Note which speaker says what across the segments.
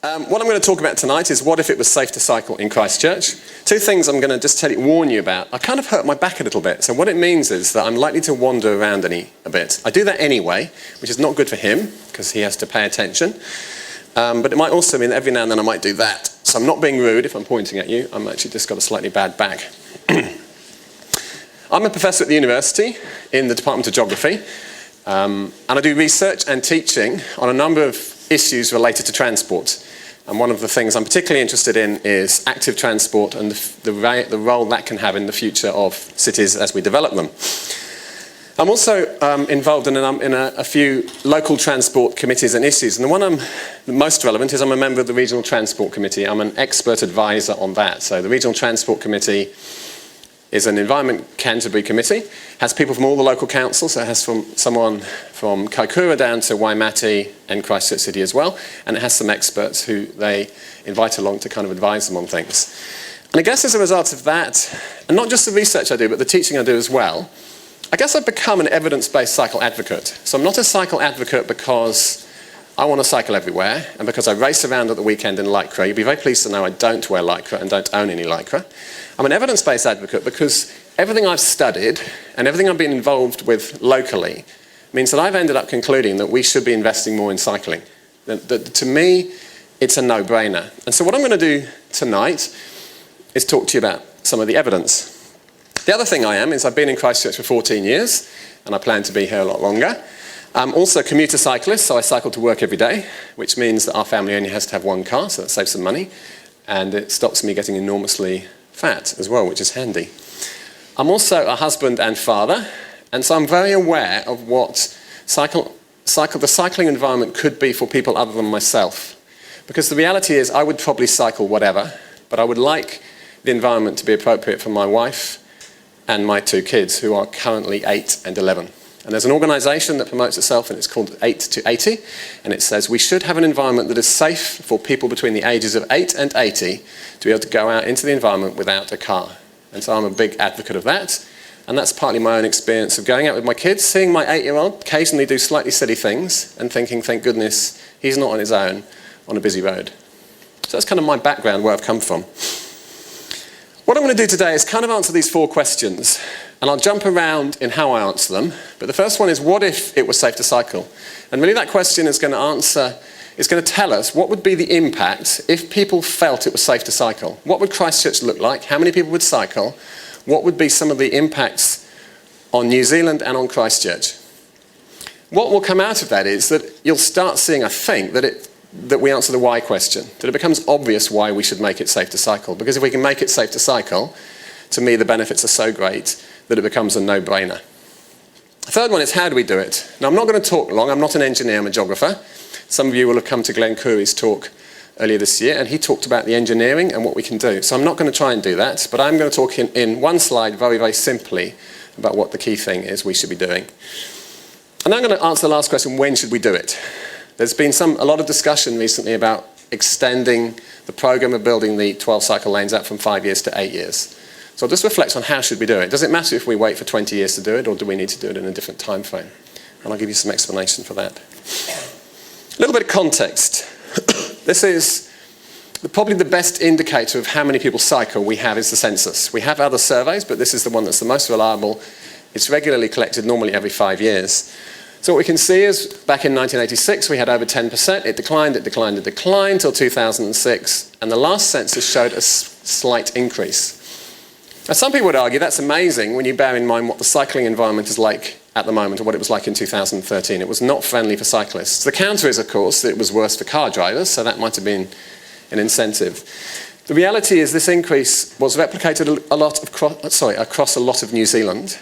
Speaker 1: What I'm going to talk about tonight is what if it was safe to cycle in Christchurch. Two things I'm going to just warn you about. I kind of hurt my back a little bit, so what it means is that I'm likely to wander around a bit. I do that anyway, which is not good for him, because he has to pay attention. But it might also mean that every now and then I might do that. So I'm not being rude if I'm pointing at you, I'm actually just got a slightly bad back. I'm a professor at the university in the Department of Geography, and I do research and teaching on a number of issues related to transport. And one of the things I'm particularly interested in is active transport and the role that can have in the future of cities as we develop them. I'm also involved in a few local transport committees and issues. And the one I'm most relevant is I'm a member of the Regional Transport Committee. I'm an expert advisor on that. So the Regional Transport Committee is an Environment Canterbury committee, has people from all the local councils, so it has someone from Kaikoura down to Waimate and Christchurch City as well, and it has some experts who they invite along to kind of advise them on things. And I guess as a result of that, and not just the research I do, but the teaching I do as well, I guess I've become an evidence-based cycle advocate. So I'm not a cycle advocate because I want to cycle everywhere, and because I race around at the weekend in Lycra. You'd be very pleased to know I don't wear Lycra and don't own any Lycra. I'm an evidence-based advocate because everything I've studied and everything I've been involved with locally means that I've ended up concluding that we should be investing more in cycling. That to me, it's a no-brainer. And so what I'm going to do tonight is talk to you about some of the evidence. The other thing is I've been in Christchurch for 14 years, and I plan to be here a lot longer. I'm also a commuter cyclist, so I cycle to work every day, which means that our family only has to have one car, so that saves some money, and it stops me getting enormously fat as well, which is handy. I'm also a husband and father, and so I'm very aware of what the cycling environment could be for people other than myself. Because the reality is I would probably cycle whatever, but I would like the environment to be appropriate for my wife and my two kids, who are currently 8 and 11. And there's an organisation that promotes itself, and it's called 8 to 80, and it says we should have an environment that is safe for people between the ages of 8 and 80 to be able to go out into the environment without a car. And so I'm a big advocate of that, and that's partly my own experience of going out with my kids, seeing my 8-year-old occasionally do slightly silly things, and thinking, thank goodness, he's not on his own on a busy road. So that's kind of my background, where I've come from. What I'm going to do today is kind of answer these 4 questions, and I'll jump around in how I answer them. But the first one is, what if it was safe to cycle? And really that question is going to tell us what would be the impact if people felt it was safe to cycle. What would Christchurch look like? How many people would cycle? What would be some of the impacts on New Zealand and on Christchurch? What will come out of that is that you'll start seeing, I think, that we answer the why question, that it becomes obvious why we should make it safe to cycle. Because if we can make it safe to cycle, to me the benefits are so great that it becomes a no-brainer. The third one is, how do we do it? Now, I'm not going to talk long. I'm not an engineer, I'm a geographer. Some of you will have come to Glenn Curry's talk earlier this year, and he talked about the engineering and what we can do. So I'm not going to try and do that, but I'm going to talk in one slide very, very simply about what the key thing is we should be doing. And I'm going to answer the last question, when should we do it? There's been a lot of discussion recently about extending the program of building the 12 cycle lanes out from 5 years to 8 years. So I'll just reflect on how should we do it. Does it matter if we wait for 20 years to do it, or do we need to do it in a different time frame? And I'll give you some explanation for that. A little bit of context. This is probably the best indicator of how many people cycle we have is the census. We have other surveys, but this is the one that's the most reliable. It's regularly collected, normally every 5 years. So what we can see is, back in 1986, we had over 10%. It declined till 2006, and the last census showed a slight increase. Now, some people would argue that's amazing when you bear in mind what the cycling environment is like at the moment, or what it was like in 2013. It was not friendly for cyclists. The counter is, of course, that it was worse for car drivers, so that might have been an incentive. The reality is this increase was replicated across a lot of New Zealand.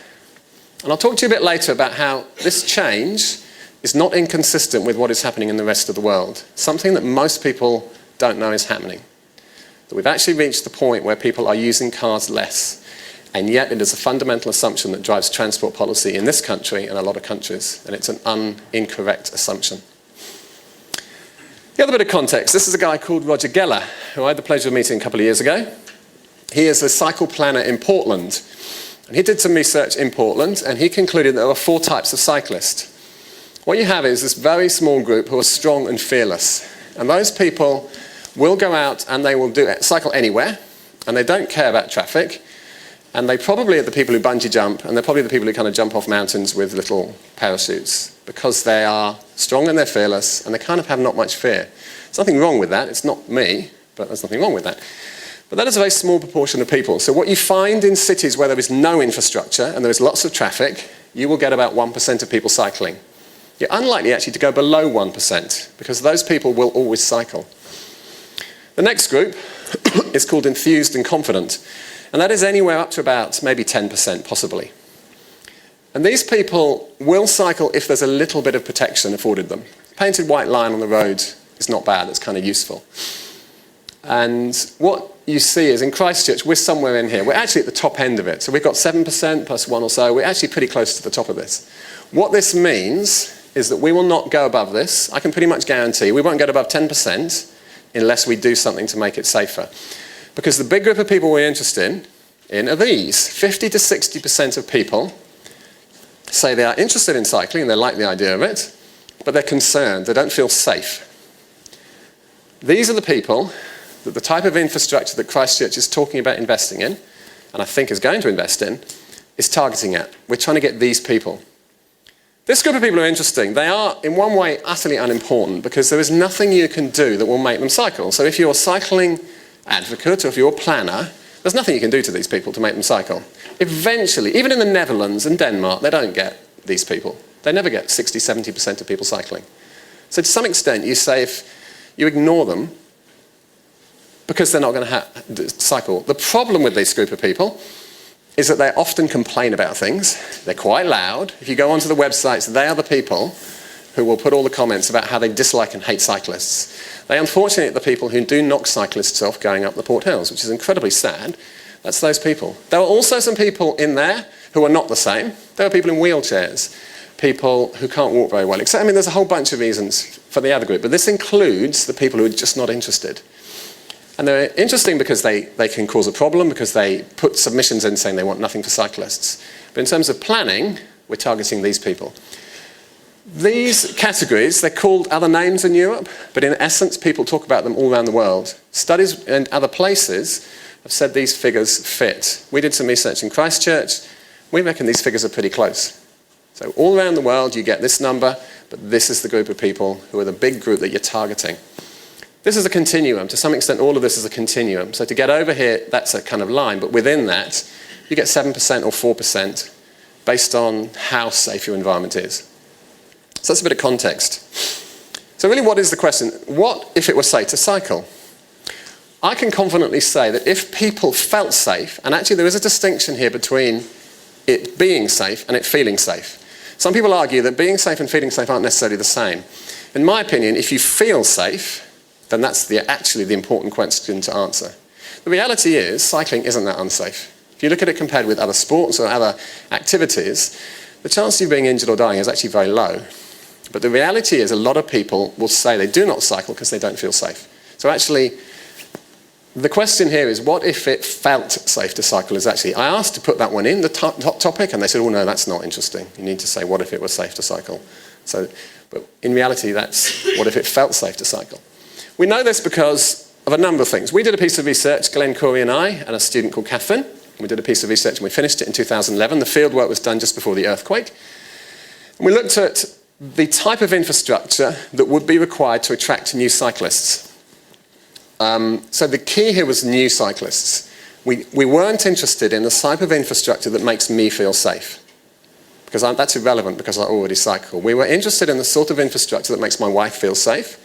Speaker 1: And I'll talk to you a bit later about how this change is not inconsistent with what is happening in the rest of the world. Something that most people don't know is happening. That we've actually reached the point where people are using cars less. And yet it is a fundamental assumption that drives transport policy in this country and a lot of countries. And it's an incorrect assumption. The other bit of context, this is a guy called Roger Geller, who I had the pleasure of meeting a couple of years ago. He is a cycle planner in Portland. And he did some research in Portland, and he concluded there are 4 types of cyclists. What you have is this very small group who are strong and fearless. And those people will go out and they will cycle anywhere, and they don't care about traffic, and they probably are the people who bungee jump, and they're probably the people who kind of jump off mountains with little parachutes, because they are strong and they're fearless, and they kind of have not much fear. There's nothing wrong with that. It's not me, but there's nothing wrong with that. But that is a very small proportion of people. So what you find in cities where there is no infrastructure and there is lots of traffic, you will get about 1% of people cycling. You're unlikely actually to go below 1%, because those people will always cycle. The next group is called enthused and confident, and that is anywhere up to about maybe 10% possibly. And these people will cycle if there's a little bit of protection afforded them. Painted white line on the road is not bad, it's kind of useful. And what you see is in Christchurch, we're somewhere in here. We're actually at the top end of it. So we've got 7% plus 1 or so. We're actually pretty close to the top of this. What this means is that we will not go above this. I can pretty much guarantee we won't get above 10% unless we do something to make it safer. Because the big group of people we're interested in are these. 50 to 60% of people say they are interested in cycling and they like the idea of it, but they're concerned, they don't feel safe. These are the people that the type of infrastructure that Christchurch is talking about investing in, and I think is going to invest in, is targeting at. We're trying to get these people. This group of people are interesting. They are, in one way, utterly unimportant, because there is nothing you can do that will make them cycle. So if you're a cycling advocate or if you're a planner, there's nothing you can do to these people to make them cycle. Eventually, even in the Netherlands and Denmark, they don't get these people. They never get 60, 70% of people cycling. So to some extent, you say if you ignore them, because they're not going to cycle. The problem with this group of people is that they often complain about things. They're quite loud. If you go onto the websites, they are the people who will put all the comments about how they dislike and hate cyclists. They unfortunately are the people who do knock cyclists off going up the Port Hills, which is incredibly sad. That's those people. There are also some people in there who are not the same. There are people in wheelchairs, people who can't walk very well. Except, I mean, there's a whole bunch of reasons for the other group, but this includes the people who are just not interested. And they're interesting because they can cause a problem, because they put submissions in saying they want nothing for cyclists. But in terms of planning, we're targeting these people. These categories, they're called other names in Europe, but in essence, people talk about them all around the world. Studies in other places have said these figures fit. We did some research in Christchurch. We reckon these figures are pretty close. So all around the world, you get this number, but this is the group of people who are the big group that you're targeting. This is a continuum. To some extent, all of this is a continuum. So to get over here, that's a kind of line. But within that, you get 7% or 4% based on how safe your environment is. So that's a bit of context. So really, what is the question? What if it were safe to cycle? I can confidently say that if people felt safe, and actually there is a distinction here between it being safe and it feeling safe. Some people argue that being safe and feeling safe aren't necessarily the same. In my opinion, if you feel safe, then that's actually the important question to answer. The reality is, cycling isn't that unsafe. If you look at it compared with other sports or other activities, the chance of you being injured or dying is actually very low. But the reality is, a lot of people will say they do not cycle because they don't feel safe. So actually, the question here is, what if it felt safe to cycle? I asked to put that one in, the top topic, and they said, oh no, that's not interesting. You need to say, what if it was safe to cycle? But in reality, that's what if it felt safe to cycle? We know this because of a number of things. We did a piece of research, Glenn Corey and I, and a student called Catherine. We did a piece of research and we finished it in 2011. The field work was done just before the earthquake. And we looked at the type of infrastructure that would be required to attract new cyclists. So the key here was new cyclists. We weren't interested in the type of infrastructure that makes me feel safe, because that's irrelevant because I already cycle. We were interested in the sort of infrastructure that makes my wife feel safe,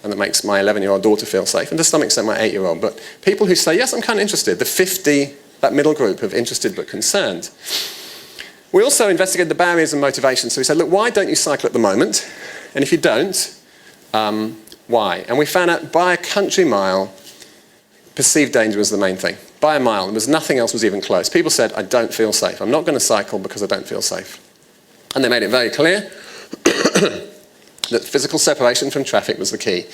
Speaker 1: and that makes my 11-year-old daughter feel safe, and to some extent my 8-year-old. But people who say, yes, I'm kind of interested, the 50, that middle group of interested but concerned. We also investigated the barriers and motivations. So we said, look, why don't you cycle at the moment? And if you don't, why? And we found out by a country mile, perceived danger was the main thing. By a mile, there was nothing else was even close. People said, I don't feel safe. I'm not going to cycle because I don't feel safe. And they made it very clear that physical separation from traffic was the key.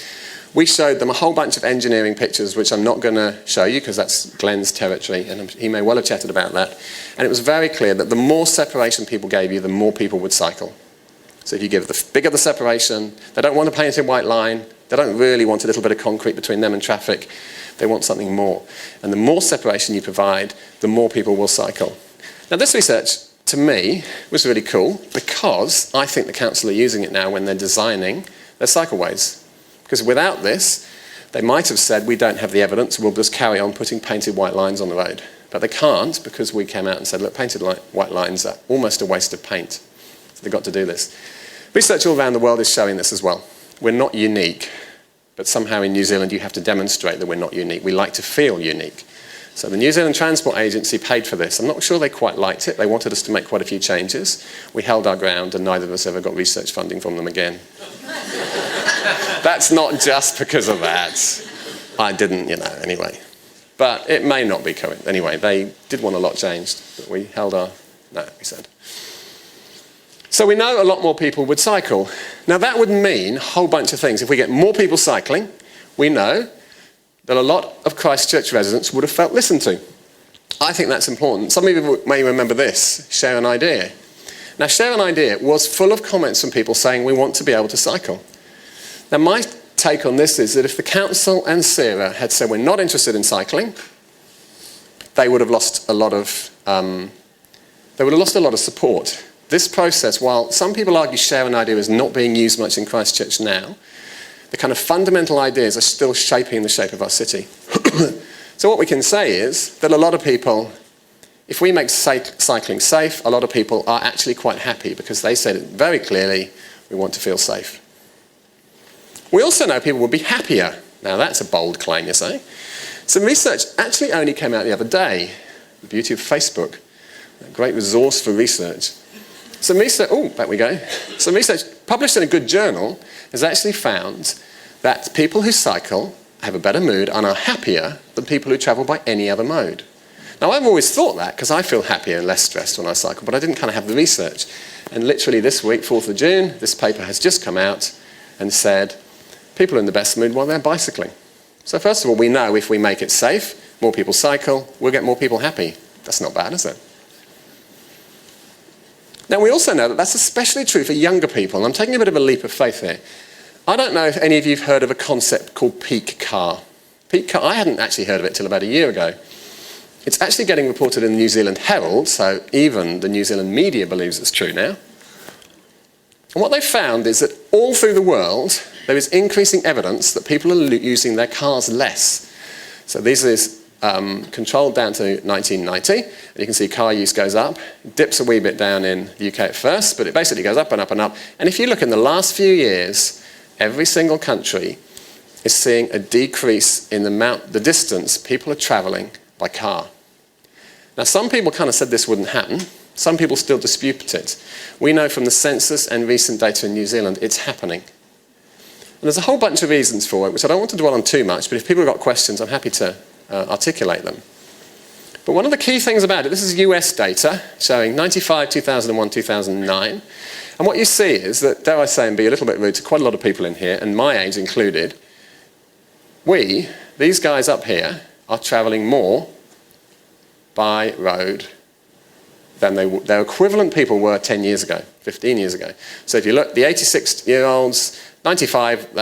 Speaker 1: We showed them a whole bunch of engineering pictures, which I'm not going to show you because that's Glenn's territory, and he may well have chatted about that. And it was very clear that the more separation people gave you, the more people would cycle. So if you give the bigger the separation, they don't want a painted white line, They don't really want a little bit of concrete between them and traffic. They want something more. And the more separation you provide, the more people will cycle. Now, this research, to me, was really cool because I think the council are using it now when they're designing their cycleways. Because without this, they might have said, we don't have the evidence, we'll just carry on putting painted white lines on the road. But they can't, because we came out and said, look, painted white lines are almost a waste of paint. So they've got to do this. Research all around the world is showing this as well. We're not unique, but somehow in New Zealand you have to demonstrate that we're not unique. We like to feel unique. So the New Zealand Transport Agency paid for this. I'm not sure they quite liked it. They wanted us to make quite a few changes. We held our ground, and neither of us ever got research funding from them again. That's not just because of that. I didn't, anyway. But it may not be correct. Anyway, they did want a lot changed, but we held our... No, we said. So we know a lot more people would cycle. Now that would mean a whole bunch of things. If we get more people cycling, we know that a lot of Christchurch residents would have felt listened to. I think that's important. Some of you may remember this, Share an Idea. Now, Share an Idea was full of comments from people saying we want to be able to cycle. Now, my take on this is that if the council and Sarah had said we're not interested in cycling, they would have lost a lot of support. This process, while some people argue Share an Idea is not being used much in Christchurch now, the kind of fundamental ideas are still shaping the shape of our city. So what we can say is that a lot of people, if we make cycling safe, a lot of people are actually quite happy because they said it very clearly, we want to feel safe. We also know people will be happier. Now that's a bold claim, you say. Some research actually only came out the other day. The beauty of Facebook, a great resource for research. Some research, back we go. Some research published in a good journal has actually found that people who cycle have a better mood and are happier than people who travel by any other mode. Now, I've always thought that because I feel happier and less stressed when I cycle, but I didn't kind of have the research. And literally this week, 4th of June, this paper has just come out and said people are in the best mood while they're bicycling. So first of all, we know if we make it safe, more people cycle, we'll get more people happy. That's not bad, is it? Now, we also know that that's especially true for younger people. And I'm taking a bit of a leap of faith here. I don't know if any of you have heard of a concept called peak car. Peak car, I hadn't actually heard of it till about a year ago. It's actually getting reported in the New Zealand Herald, so even the New Zealand media believes it's true now. And what they found is that all through the world, there is increasing evidence that people are using their cars less. So this is controlled down to 1990. And you can see car use goes up. It dips a wee bit down in the UK at first, but it basically goes up and up and up. And if you look in the last few years, every single country is seeing a decrease in the distance people are travelling by car. Now, some people kind of said this wouldn't happen. Some people still dispute it. We know from the census and recent data in New Zealand, it's happening. And there's a whole bunch of reasons for it, which I don't want to dwell on too much, but if people have got questions, I'm happy to articulate them. But one of the key things about it, this is US data showing 95, 2001, 2009. And what you see is that, dare I say and be a little bit rude to quite a lot of people in here, and my age included, these guys up here, are travelling more by road than their equivalent people were 10 years ago, 15 years ago. So if you look, the 86-year-olds, 95,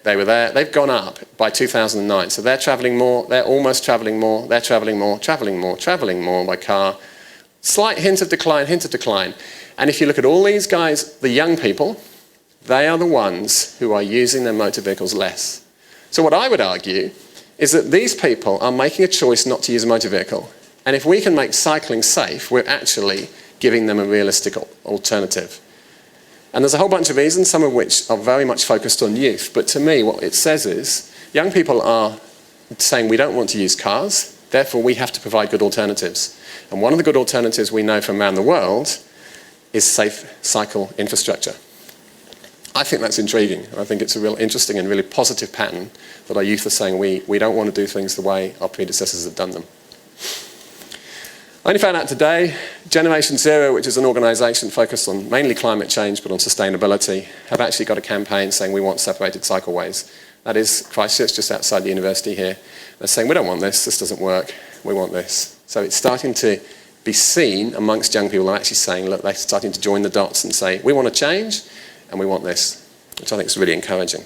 Speaker 1: they were there, they've gone up by 2009. So they're travelling more, they're almost travelling more, they're travelling more by car. Slight hint of decline. And if you look at all these guys, the young people, they are the ones who are using their motor vehicles less. So what I would argue is that these people are making a choice not to use a motor vehicle. And if we can make cycling safe, we're actually giving them a realistic alternative. And there's a whole bunch of reasons, some of which are very much focused on youth. But to me, what it says is, young people are saying we don't want to use cars, therefore we have to provide good alternatives. And one of the good alternatives we know from around the world is safe cycle infrastructure. I think that's intriguing. I think it's a real interesting and really positive pattern that our youth are saying we don't want to do things the way our predecessors have done them. I only found out today, Generation Zero, which is an organisation focused on mainly climate change but on sustainability, have actually got a campaign saying we want separated cycleways. That is Christchurch, just outside the university here. They're saying we don't want this doesn't work, we want this. So it's starting to be seen amongst young people who are actually saying, look, they're starting to join the dots and say, we want to change and we want this, which I think is really encouraging.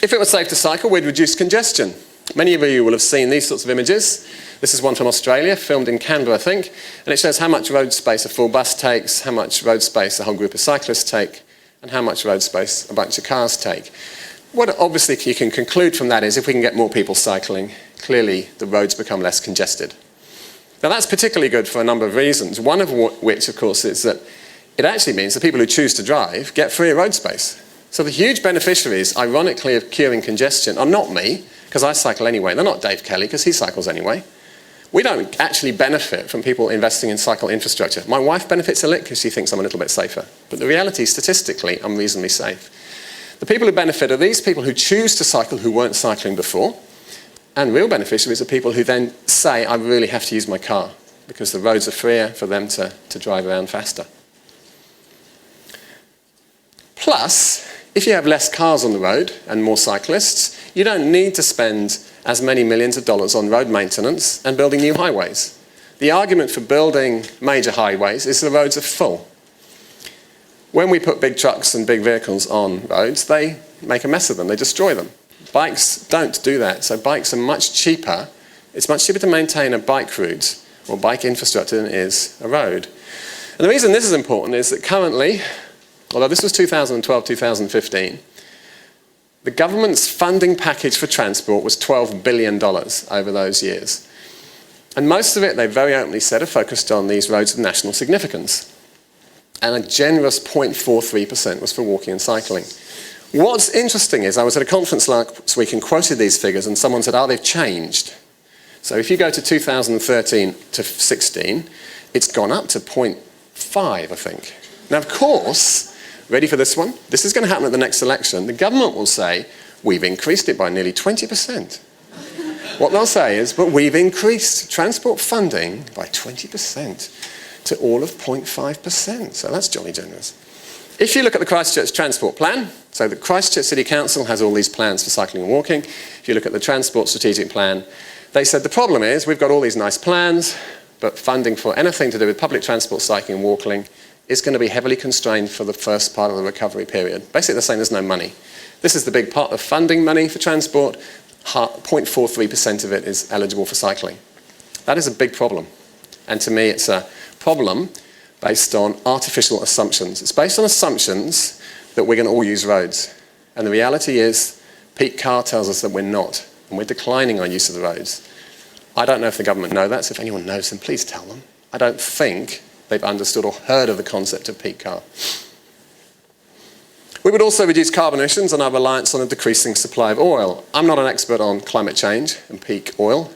Speaker 1: If it was safe to cycle, we'd reduce congestion. Many of you will have seen these sorts of images. This is one from Australia, filmed in Canberra, I think, and it shows how much road space a full bus takes, how much road space a whole group of cyclists take, and how much road space a bunch of cars take. What obviously you can conclude from that is if we can get more people cycling, clearly the roads become less congested. Now that's particularly good for a number of reasons, one of which, of course, is that it actually means that people who choose to drive get freer road space. So the huge beneficiaries, ironically, of curing congestion are not me, because I cycle anyway. They're not Dave Kelly, because he cycles anyway. We don't actually benefit from people investing in cycle infrastructure. My wife benefits a lick because she thinks I'm a little bit safer. But the reality, statistically, I'm reasonably safe. The people who benefit are these people who choose to cycle who weren't cycling before. And real beneficiaries are people who then say, I really have to use my car because the roads are freer for them to drive around faster. Plus, if you have less cars on the road and more cyclists, you don't need to spend as many millions of dollars on road maintenance and building new highways. The argument for building major highways is the roads are full. When we put big trucks and big vehicles on roads, they make a mess of them, they destroy them. Bikes don't do that, so bikes are much cheaper. It's much cheaper to maintain a bike route or bike infrastructure than it is a road. And the reason this is important is that currently, although this was 2012-2015, the government's funding package for transport was $12 billion over those years. And most of it, they very openly said, are focused on these roads of national significance. And a generous 0.43% was for walking and cycling. What's interesting is I was at a conference last week and quoted these figures and someone said, they've changed. So if you go to 2013 to 16, it's gone up to 0.5, I think. Now, of course, ready for this one? This is going to happen at the next election. The government will say, we've increased it by nearly 20%. What they'll say is, but we've increased transport funding by 20% to all of 0.5%. So that's jolly generous. If you look at the Christchurch Transport Plan, so the Christchurch City Council has all these plans for cycling and walking. If you look at the Transport Strategic Plan, they said the problem is we've got all these nice plans, but funding for anything to do with public transport, cycling and walking is going to be heavily constrained for the first part of the recovery period. Basically, they're saying there's no money. This is the big part of funding money for transport. 0.43% of it is eligible for cycling. That is a big problem. And to me, it's a problem based on artificial assumptions. It's based on assumptions that we're going to all use roads. And the reality is, peak car tells us that we're not. And we're declining our use of the roads. I don't know if the government know that, so if anyone knows them, please tell them. I don't think they've understood or heard of the concept of peak car. We would also reduce carbon emissions and our reliance on a decreasing supply of oil. I'm not an expert on climate change and peak oil,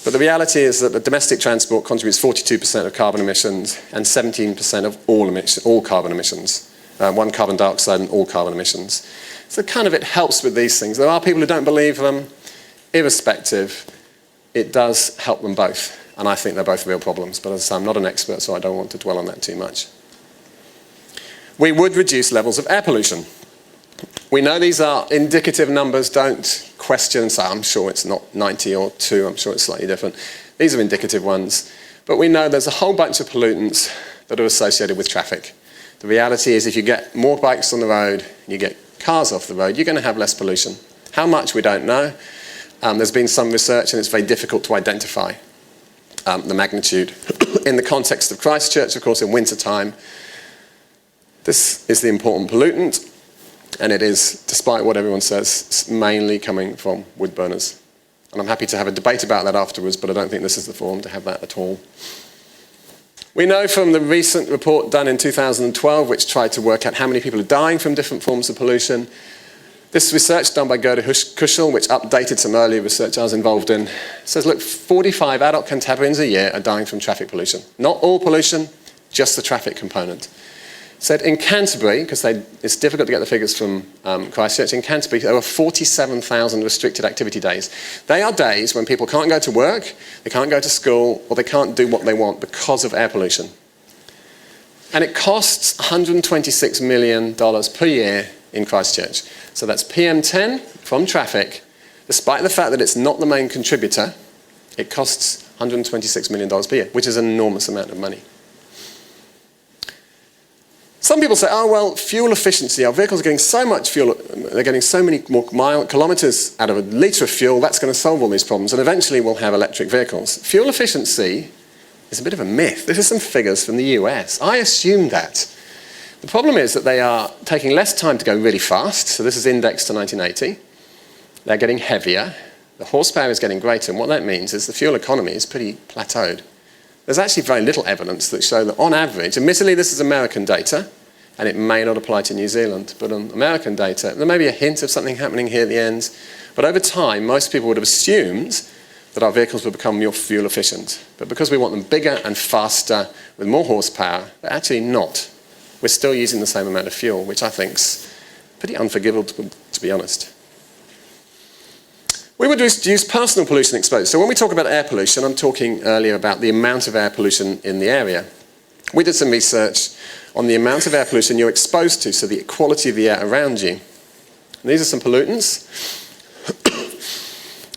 Speaker 1: but the reality is that the domestic transport contributes 42% of carbon emissions and 17% of all carbon emissions. One carbon dioxide and all carbon emissions. So kind of it helps with these things. There are people who don't believe them. Irrespective, it does help them both. And I think they're both real problems. But as I say, I'm not an expert, so I don't want to dwell on that too much. We would reduce levels of air pollution. We know these are indicative numbers. Don't question and say, I'm sure it's not 90 or 2. I'm sure it's slightly different. These are indicative ones. But we know there's a whole bunch of pollutants that are associated with traffic. The reality is if you get more bikes on the road and you get cars off the road, you're going to have less pollution. How much, we don't know. There's been some research and it's very difficult to identify the magnitude. In the context of Christchurch, of course, in winter time, this is the important pollutant, and it is, despite what everyone says, mainly coming from wood burners. And I'm happy to have a debate about that afterwards, but I don't think this is the forum to have that at all. We know from the recent report done in 2012, which tried to work out how many people are dying from different forms of pollution. This research done by Gerda Kuschel, which updated some earlier research I was involved in, says, look, 45 adult Cantabrians a year are dying from traffic pollution. Not all pollution, just the traffic component. Said in Canterbury, because it's difficult to get the figures from Christchurch, in Canterbury there were 47,000 restricted activity days. They are days when people can't go to work, they can't go to school, or they can't do what they want because of air pollution. And it costs $126 million per year in Christchurch. So that's PM10 from traffic. Despite the fact that it's not the main contributor, it costs $126 million per year, which is an enormous amount of money. Some people say, oh, well, fuel efficiency. Our vehicles are getting so much fuel, they're getting so many more kilometres out of a litre of fuel, that's going to solve all these problems, and eventually we'll have electric vehicles. Fuel efficiency is a bit of a myth. This is some figures from the US. I assumed that. The problem is that they are taking less time to go really fast, so this is indexed to 1980. They're getting heavier, the horsepower is getting greater, and what that means is the fuel economy is pretty plateaued. There's actually very little evidence that show that on average, admittedly this is American data, and it may not apply to New Zealand, but on American data, there may be a hint of something happening here at the end, but over time, most people would have assumed that our vehicles would become more fuel efficient. But because we want them bigger and faster with more horsepower, they're actually not. We're still using the same amount of fuel, which I think's pretty unforgivable, to be honest. We would reduce personal pollution exposure. So when we talk about air pollution, I'm talking earlier about the amount of air pollution in the area. We did some research on the amount of air pollution you're exposed to, so the quality of the air around you. And these are some pollutants.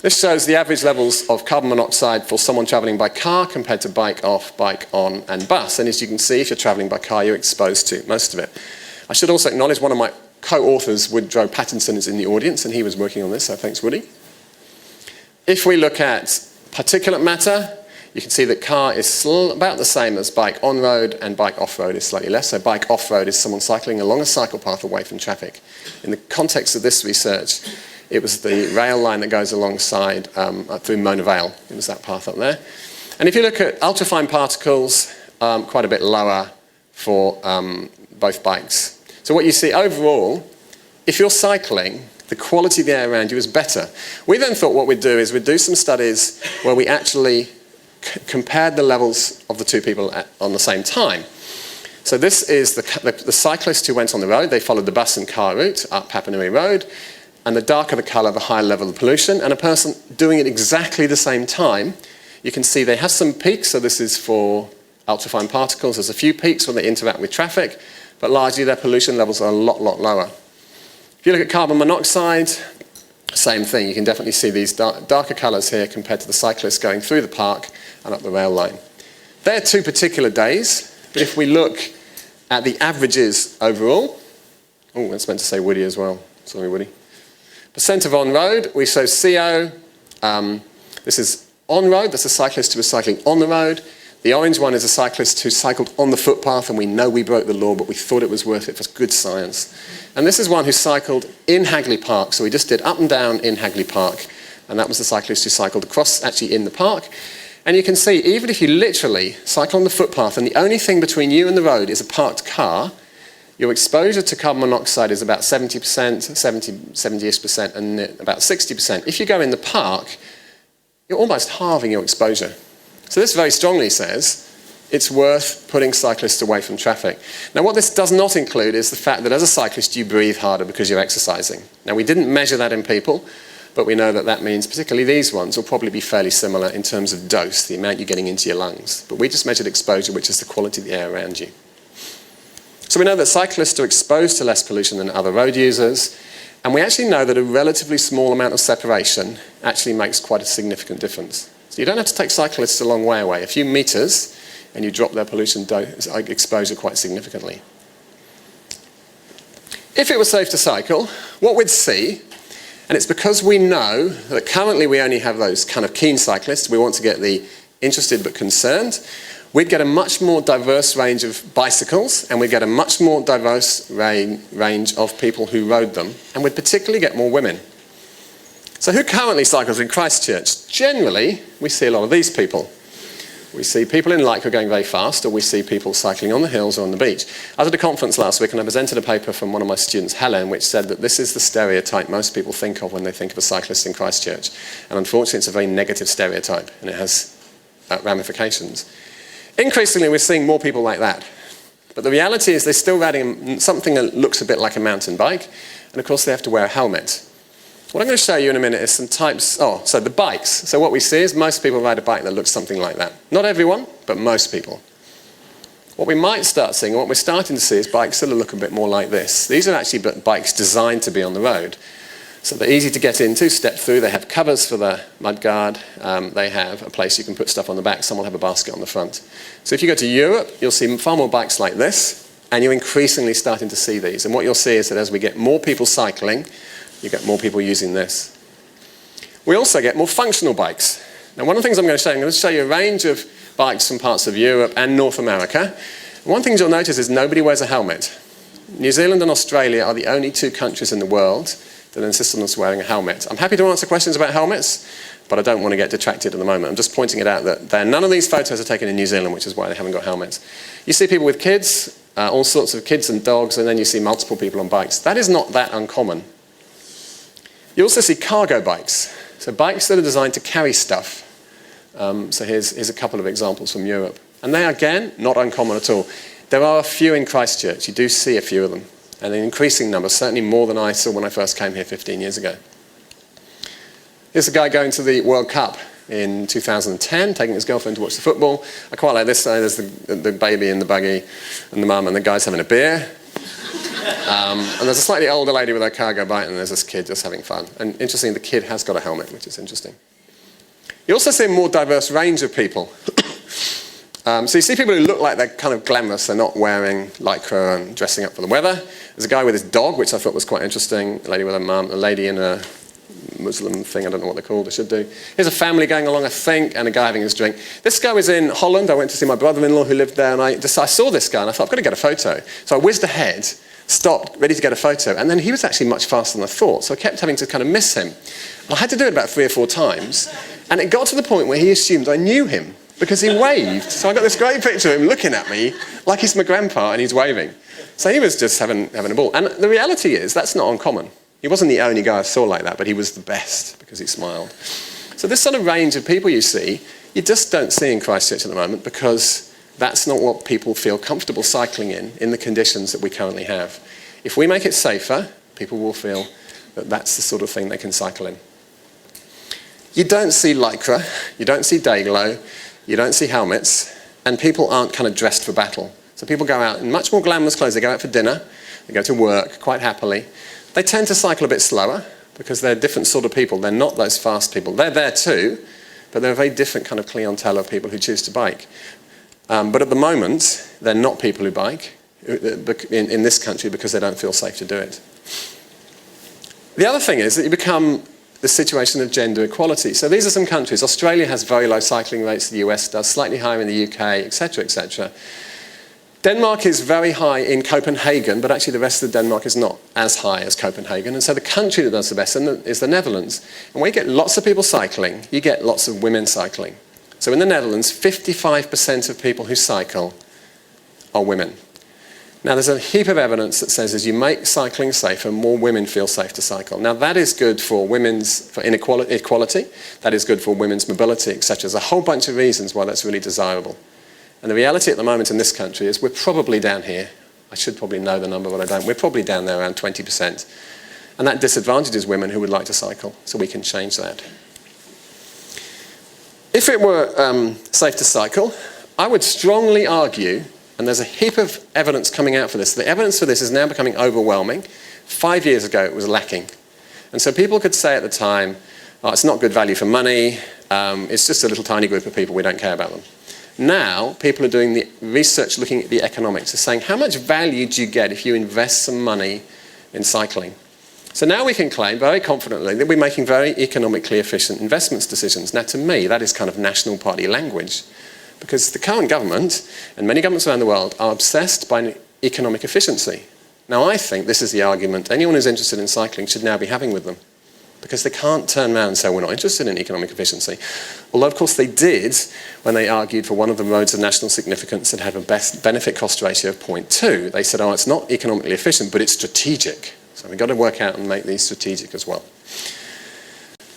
Speaker 1: This shows the average levels of carbon monoxide for someone travelling by car compared to bike off, bike on, and bus. And as you can see, if you're travelling by car, you're exposed to most of it. I should also acknowledge one of my co-authors, Woodrow Pattinson, is in the audience, and he was working on this, so thanks, Woody. If we look at particulate matter, you can see that car is about the same as bike on-road, and bike off-road is slightly less. So bike off-road is someone cycling along a cycle path away from traffic. In the context of this research, it was the rail line that goes alongside through Mona Vale. It was that path up there. And if you look at ultrafine particles, quite a bit lower for both bikes. So what you see overall, if you're cycling, the quality of the air around you is better. We then thought what we'd do is we'd do some studies where we actually compared the levels of the two people on the same time. So this is the cyclist who went on the road. They followed the bus and car route up Papanui Road. And the darker the colour, the higher level of pollution. And a person doing it exactly the same time, you can see they have some peaks. So this is for ultrafine particles. There's a few peaks when they interact with traffic, but largely their pollution levels are a lot lower. If you look at carbon monoxide, same thing. You can definitely see these darker colours here compared to the cyclists going through the park and up the rail line. They're two particular days, but if we look at the averages overall, oh, that's meant to say Woody as well. Sorry, Woody. Percent of on-road, we show CO. This is on-road, that's a cyclist who was cycling on the road. The orange one is a cyclist who cycled on the footpath, and we know we broke the law, but we thought it was worth it for good science. And this is one who cycled in Hagley Park, so we just did up and down in Hagley Park, and that was the cyclist who cycled across, actually in the park. And you can see, even if you literally cycle on the footpath, and the only thing between you and the road is a parked car, your exposure to carbon monoxide is about 70%, 70-ish%, and about 60%. If you go in the park, you're almost halving your exposure. So this very strongly says it's worth putting cyclists away from traffic. Now what this does not include is the fact that as a cyclist you breathe harder because you're exercising. Now we didn't measure that in people, but we know that that means particularly these ones will probably be fairly similar in terms of dose, the amount you're getting into your lungs. But we just measured exposure, which is the quality of the air around you. So we know that cyclists are exposed to less pollution than other road users, and we actually know that a relatively small amount of separation actually makes quite a significant difference. So you don't have to take cyclists a long way away. A few metres and you drop their pollution exposure quite significantly. If it was safe to cycle, what we'd see, and it's because we know that currently we only have those kind of keen cyclists, we want to get the interested but concerned, we'd get a much more diverse range of bicycles, and we'd get a much more diverse range of people who rode them, and we'd particularly get more women. So who currently cycles in Christchurch? Generally, we see a lot of these people. We see people in Lycra going very fast, or we see people cycling on the hills or on the beach. I was at a conference last week and I presented a paper from one of my students, Helen, which said that this is the stereotype most people think of when they think of a cyclist in Christchurch. And unfortunately, it's a very negative stereotype, and it has ramifications. Increasingly, we're seeing more people like that. But the reality is they're still riding something that looks a bit like a mountain bike, and of course they have to wear a helmet. What I'm going to show you in a minute is some types, so the bikes. So what we see is most people ride a bike that looks something like that. Not everyone, but most people. What we might start seeing, what we're starting to see, is bikes that look a bit more like this. These are actually bikes designed to be on the road. So they're easy to get into, step through. They have covers for the mudguard. They have a place you can put stuff on the back. Some will have a basket on the front. So if you go to Europe, you'll see far more bikes like this. And you're increasingly starting to see these. And what you'll see is that as we get more people cycling, you get more people using this. We also get more functional bikes. Now, one of the things I'm going to show you a range of bikes from parts of Europe and North America. One thing you'll notice is nobody wears a helmet. New Zealand and Australia are the only two countries in the world that insist on us wearing a helmet. I'm happy to answer questions about helmets, but I don't want to get detracted at the moment. I'm just pointing it out that none of these photos are taken in New Zealand, which is why they haven't got helmets. You see people with kids, all sorts of kids and dogs, and then you see multiple people on bikes. That is not that uncommon. You also see cargo bikes, so bikes that are designed to carry stuff. So here's a couple of examples from Europe. And they are, again, not uncommon at all. There are a few in Christchurch. You do see a few of them. And an increasing number, certainly more than I saw when I first came here 15 years ago. Here's a guy going to the World Cup in 2010, taking his girlfriend to watch the football. I quite like this. There's the baby in the buggy and the mum, and the guy's having a beer. And there's a slightly older lady with her cargo bike, and there's this kid just having fun. And interesting, the kid has got a helmet, which is interesting. You also see a more diverse range of people. So you see people who look like they're kind of glamorous. They're not wearing lycra and dressing up for the weather. There's a guy with his dog, which I thought was quite interesting. A lady with her mum, a lady in a Muslim thing, I don't know what they're called, I should do. Here's a family going along, I think, and a guy having his drink. This guy was in Holland. I went to see my brother-in-law who lived there, and I saw this guy, and I thought, I've got to get a photo. So I whizzed ahead, stopped, ready to get a photo, and then he was actually much faster than I thought, so I kept having to kind of miss him. I had to do it about 3 or 4 times, and it got to the point where he assumed I knew him, because he waved. So I got this great picture of him looking at me like he's my grandpa and he's waving. So he was just having a ball. And the reality is that's not uncommon. He wasn't the only guy I saw like that, but he was the best because he smiled. So this sort of range of people you see, you just don't see in Christchurch at the moment because that's not what people feel comfortable cycling in the conditions that we currently have. If we make it safer, people will feel that that's the sort of thing they can cycle in. You don't see lycra, you don't see day glow, you don't see helmets, and people aren't kind of dressed for battle. So people go out in much more glamorous clothes. They go out for dinner, they go to work quite happily. They tend to cycle a bit slower because they're different sort of people. They're not those fast people. They're there too, but they're a very different kind of clientele of people who choose to bike. But at the moment, they're not people who bike in this country because they don't feel safe to do it. The other thing is that you become the situation of gender equality. So these are some countries. Australia has very low cycling rates, the US does, slightly higher in the UK, etc., etc. Denmark is very high in Copenhagen, but actually the rest of Denmark is not as high as Copenhagen. And so the country that does the best is the Netherlands. And when you get lots of people cycling, you get lots of women cycling. So in the Netherlands, 55% of people who cycle are women. Now, there's a heap of evidence that says as you make cycling safer, more women feel safe to cycle. Now, that is good for equality, that is good for women's mobility, etc. There's a whole bunch of reasons why that's really desirable. And the reality at the moment in this country is we're probably down here. I should probably know the number, but I don't. We're probably down there around 20%. And that disadvantages women who would like to cycle, so we can change that. If it were safe to cycle, I would strongly argue, and there's a heap of evidence coming out for this. The evidence for this is now becoming overwhelming. 5 years ago, it was lacking. And so people could say at the time, oh, it's not good value for money, it's just a little tiny group of people, we don't care about them. Now, people are doing the research looking at the economics. They're saying, how much value do you get if you invest some money in cycling? So now we can claim very confidently that we're making very economically efficient investments decisions. Now, to me, that is kind of national party language. Because the current government, and many governments around the world, are obsessed by economic efficiency. Now, I think this is the argument anyone who's interested in cycling should now be having with them. Because they can't turn around and say, we're not interested in economic efficiency. Although, of course, they did when they argued for one of the roads of national significance that had a benefit cost ratio of 0.2. They said, oh, it's not economically efficient, but it's strategic. So we've got to work out and make these strategic as well.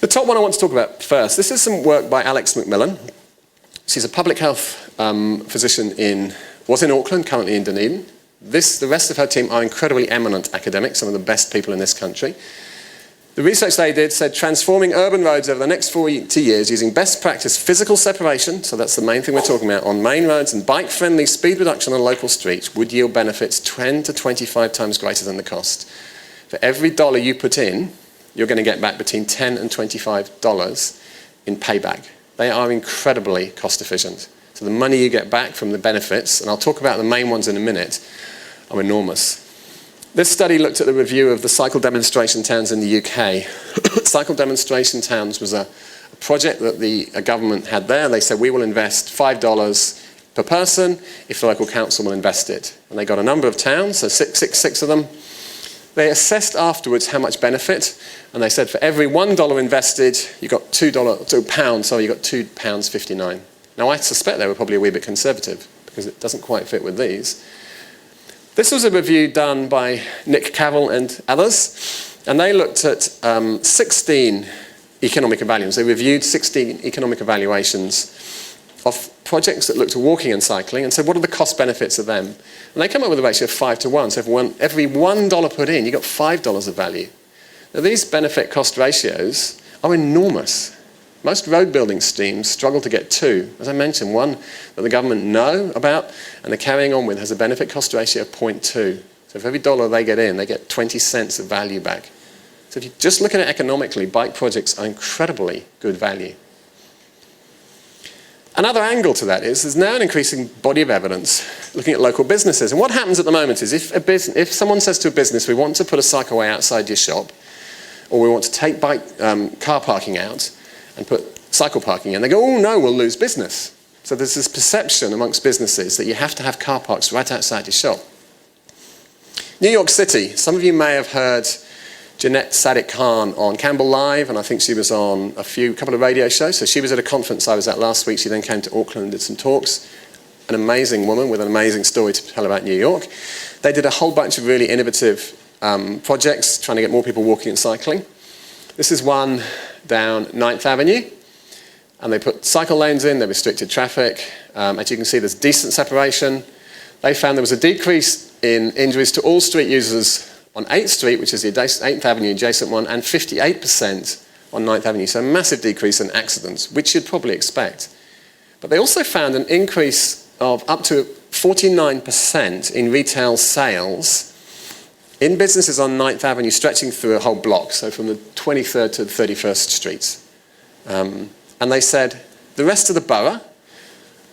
Speaker 1: The top one I want to talk about first, this is some work by Alex McMillan. She's a public health physician was in Auckland, currently in Dunedin. The rest of her team are incredibly eminent academics, some of the best people in this country. The research they did said transforming urban roads over the next 40 years using best practice physical separation, so that's the main thing we're talking about, on main roads and bike-friendly speed reduction on local streets would yield benefits 10 to 25 times greater than the cost. For every dollar you put in, you're going to get back between $10 and $25 in payback. They are incredibly cost efficient. So the money you get back from the benefits, and I'll talk about the main ones in a minute, are enormous. This study looked at the review of the cycle demonstration towns in the UK. Cycle demonstration towns was a project that the government had there. They said, we will invest $5 per person if the local council will invest it. And they got a number of towns, so six of them. They assessed afterwards how much benefit, and they said for every $1 invested, you got £2.59. Now I suspect they were probably a wee bit conservative, because it doesn't quite fit with these. This was a review done by Nick Cavell and others, and they looked at 16 economic evaluations. They reviewed 16 economic evaluations of projects that looked at walking and cycling and said, what are the cost benefits of them? And they came up with a ratio of 5 to 1. So every $1 put in, you got $5 of value. Now these benefit cost ratios are enormous. Most road building schemes struggle to get 2. As I mentioned, one that the government know about and they're carrying on with has a benefit cost ratio of 0.2. So for every $1 they get in, they get 20 cents of value back. So if you just look at it economically, bike projects are incredibly good value. Another angle to that is there's now an increasing body of evidence looking at local businesses. And what happens at the moment is if someone says to a business, we want to put a cycleway outside your shop, or we want to take car parking out and put cycle parking in, they go, oh no, we'll lose business. So there's this perception amongst businesses that you have to have car parks right outside your shop. New York City, some of you may have heard Jeanette Sadiq Khan on Campbell Live, and I think she was on a couple of radio shows. So she was at a conference I was at last week. She then came to Auckland and did some talks. An amazing woman with an amazing story to tell about New York. They did a whole bunch of really innovative projects trying to get more people walking and cycling. This is one down 9th Avenue, and they put cycle lanes in, they restricted traffic. As you can see, there's decent separation. They found there was a decrease in injuries to all street users on 8th Street, which is the 8th Avenue adjacent one, and 58% on 9th Avenue. So a massive decrease in accidents, which you'd probably expect. But they also found an increase of up to 49% in retail sales in businesses on 9th Avenue stretching through a whole block, so from the 23rd to the 31st Streets. And they said the rest of the borough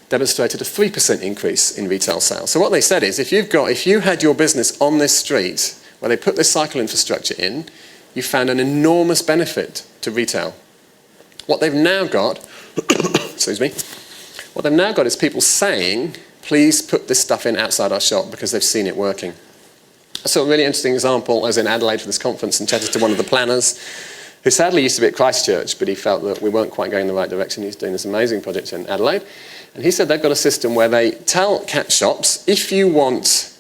Speaker 1: demonstrated a 3% increase in retail sales. So what they said is if you had your business on this street where they put this cycle infrastructure in, you found an enormous benefit to retail. What they've now got, excuse me, what they've now got is people saying, please put this stuff in outside our shop because they've seen it working. I saw a really interesting example. I was in Adelaide for this conference and chatted to one of the planners who sadly used to be at Christchurch, but he felt that we weren't quite going in the right direction. He's doing this amazing project in Adelaide. And he said they've got a system where they tell cat shops, if you want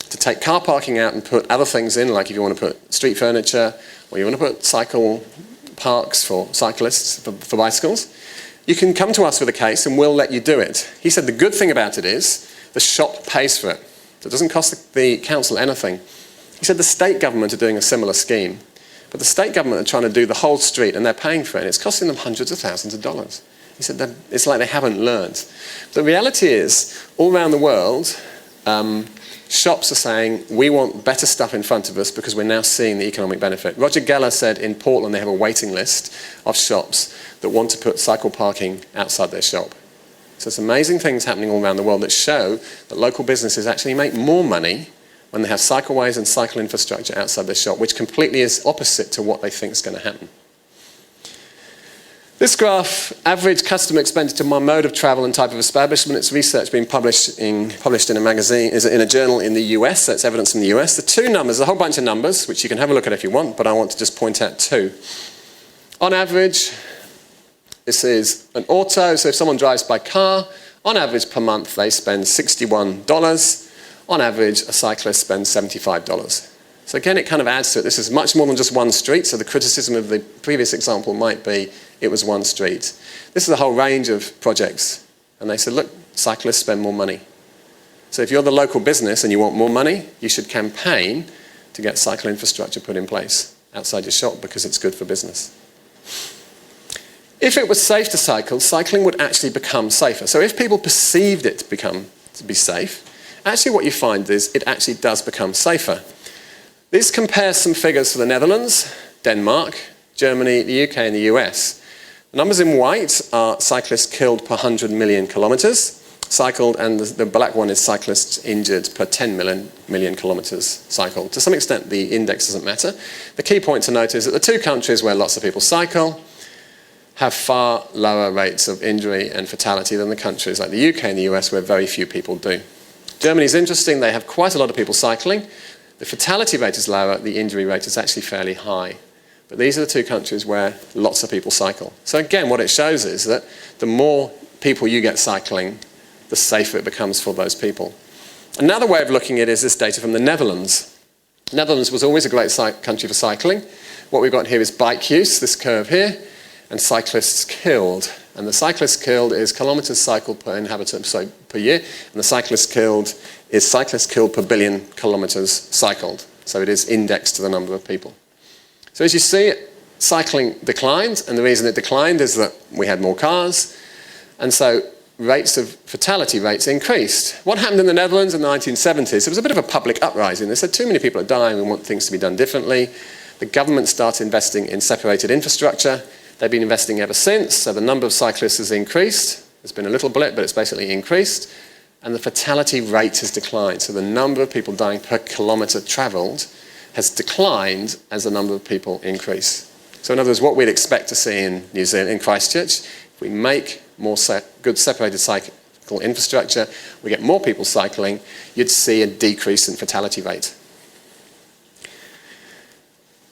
Speaker 1: to take car parking out and put other things in, like if you want to put street furniture, or you want to put cycle parks for cyclists, for bicycles, you can come to us with a case and we'll let you do it. He said the good thing about it is the shop pays for it. So it doesn't cost the council anything. He said the state government are doing a similar scheme, but the state government are trying to do the whole street and they're paying for it, and it's costing them hundreds of thousands of dollars. He said that it's like they haven't learned. The reality is, all around the world, shops are saying, we want better stuff in front of us because we're now seeing the economic benefit. Roger Geller said in Portland they have a waiting list of shops that want to put cycle parking outside their shop. So it's amazing things happening all around the world that show that local businesses actually make more money when they have cycleways and cycle infrastructure outside their shop, which completely is opposite to what they think is going to happen. This graph, average customer expenditure by mode of travel and type of establishment. It's research being published in a magazine, is in a journal in the US, so it's evidence from the US. The two numbers, a whole bunch of numbers, which you can have a look at if you want, but I want to just point out two. On average, this is an auto, so if someone drives by car, on average per month they spend $61. On average, a cyclist spends $75. So again, it kind of adds to it. This is much more than just one street, so the criticism of the previous example might be it was one street. This is a whole range of projects. And they said, look, cyclists spend more money. So if you're the local business and you want more money, you should campaign to get cycle infrastructure put in place outside your shop because it's good for business. If it was safe to cycle, cycling would actually become safer. So if people perceived it to be safe, actually what you find is it actually does become safer. This compares some figures for the Netherlands, Denmark, Germany, the UK and the US. The numbers in white are cyclists killed per 100 million kilometres, cycled, and the black one is cyclists injured per 10 million kilometres cycled. To some extent, the index doesn't matter. The key point to note is that the two countries where lots of people cycle have far lower rates of injury and fatality than the countries like the UK and the US where very few people do. Germany's interesting. They have quite a lot of people cycling. The fatality rate is lower. The injury rate is actually fairly high. But these are the two countries where lots of people cycle. So again, what it shows is that the more people you get cycling, the safer it becomes for those people. Another way of looking at it is this data from the Netherlands. Netherlands was always a great country for cycling. What we've got here is bike use, this curve here, and cyclists killed. And the cyclists killed is kilometres cycled per inhabitant per year, and the cyclists killed is cyclists killed per billion kilometres cycled. So it is indexed to the number of people. So as you see, cycling declined, and the reason it declined is that we had more cars, and so rates of fatality rates increased. What happened in the Netherlands in the 1970s, there was a bit of a public uprising. They said too many people are dying, we want things to be done differently. The government started investing in separated infrastructure. They've been investing ever since, so the number of cyclists has increased. There's been a little blip, but it's basically increased. And the fatality rate has declined. So the number of people dying per kilometre travelled has declined as the number of people increase. So in other words, what we'd expect to see in New Zealand, in Christchurch, if we make more good separated cycle infrastructure, we get more people cycling, you'd see a decrease in fatality rate.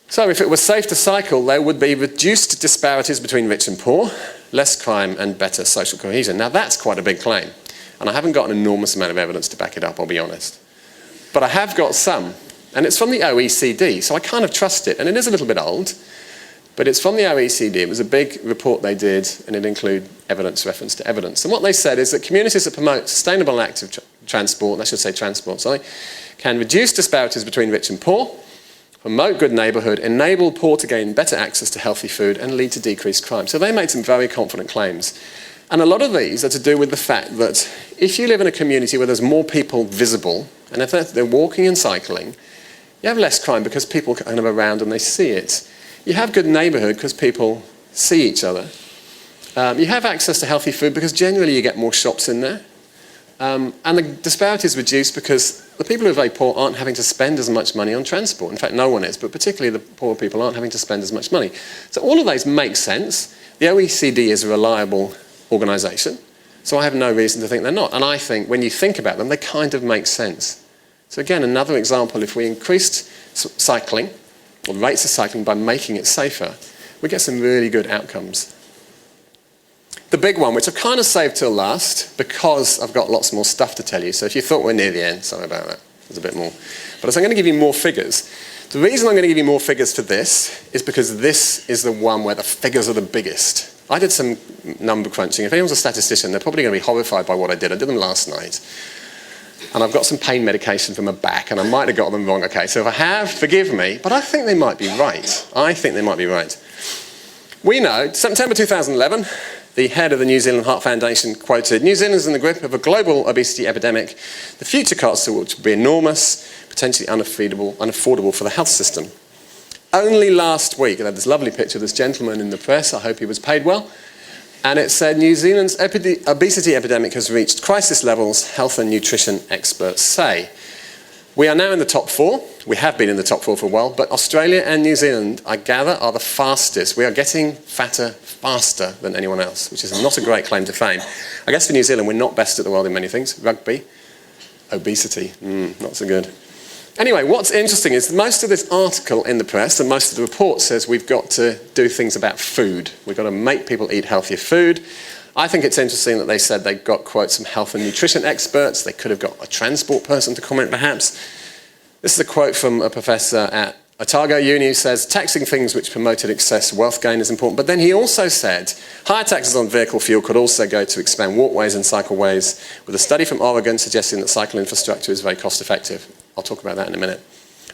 Speaker 1: So if it was safe to cycle, there would be reduced disparities between rich and poor, less crime and better social cohesion. Now that's quite a big claim, and I haven't got an enormous amount of evidence to back it up, I'll be honest. But I have got some, and it's from the OECD, so I kind of trust it, and it is a little bit old, but it's from the OECD. It was a big report they did, and it included reference to evidence. And what they said is that communities that promote sustainable and active transport, can reduce disparities between rich and poor, promote good neighbourhood, enable poor to gain better access to healthy food, and lead to decreased crime. So they made some very confident claims. And a lot of these are to do with the fact that if you live in a community where there's more people visible, and if they're walking and cycling, you have less crime because people are kind of around and they see it. You have good neighbourhood because people see each other. You have access to healthy food because generally you get more shops in there. And the disparity is reduced because the people who are very poor aren't having to spend as much money on transport. In fact, no one is, but particularly the poor people aren't having to spend as much money. So all of those make sense. The OECD is a reliable organisation, so I have no reason to think they're not. And I think when you think about them, they kind of make sense. So again, another example, if we increased cycling, or rates of cycling by making it safer, we get some really good outcomes. The big one, which I've kind of saved till last, because I've got lots more stuff to tell you, so if you thought we're near the end, sorry about that, there's a bit more. But as I'm going to give you more figures, the reason I'm going to give you more figures for this is because this is the one where the figures are the biggest. I did some number crunching. If anyone's a statistician, they're probably going to be horrified by what I did. I did them last night. And I've got some pain medication for my back, and I might have got them wrong. Okay, so if I have, forgive me, but I think they might be right. I think they might be right. We know, September 2011, the head of the New Zealand Heart Foundation quoted, "New Zealand is in the grip of a global obesity epidemic, the future costs of which will be enormous, potentially unaffordable for the health system." Only last week, I had this lovely picture of this gentleman in the press, I hope he was paid well, and it said, "New Zealand's obesity epidemic has reached crisis levels, health and nutrition experts say." We are now in the top 4. We have been in the top 4 for a while, but Australia and New Zealand, I gather, are the fastest. We are getting fatter faster than anyone else, which is not a great claim to fame. I guess for New Zealand, we're not best at the world in many things. Rugby, obesity, not so good. Anyway, what's interesting is most of this article in the press and most of the report says we've got to do things about food. We've got to make people eat healthier food. I think it's interesting that they said they got, quote, some health and nutrition experts. They could have got a transport person to comment, perhaps. This is a quote from a professor at Otago Uni who says, "Taxing things which promoted excess wealth gain is important." But then he also said, higher taxes on vehicle fuel could also go to expand walkways and cycleways, with a study from Oregon suggesting that cycle infrastructure is very cost effective. I'll talk about that in a minute.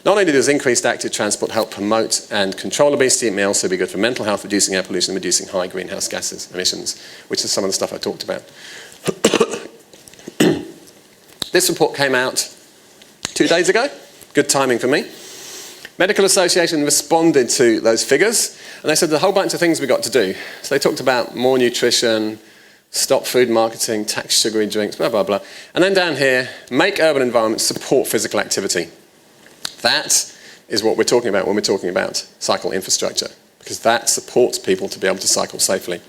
Speaker 1: Not only does increased active transport help promote and control obesity, it may also be good for mental health, reducing air pollution and reducing high greenhouse gases emissions, which is some of the stuff I talked about. This report came out 2 days ago. Good timing for me. Medical Association responded to those figures, and they said there's a whole bunch of things we've got to do. So they talked about more nutrition, stop food marketing, tax sugary drinks, blah, blah, blah. And then down here, make urban environments support physical activity. That is what we're talking about when we're talking about cycle infrastructure, because that supports people to be able to cycle safely.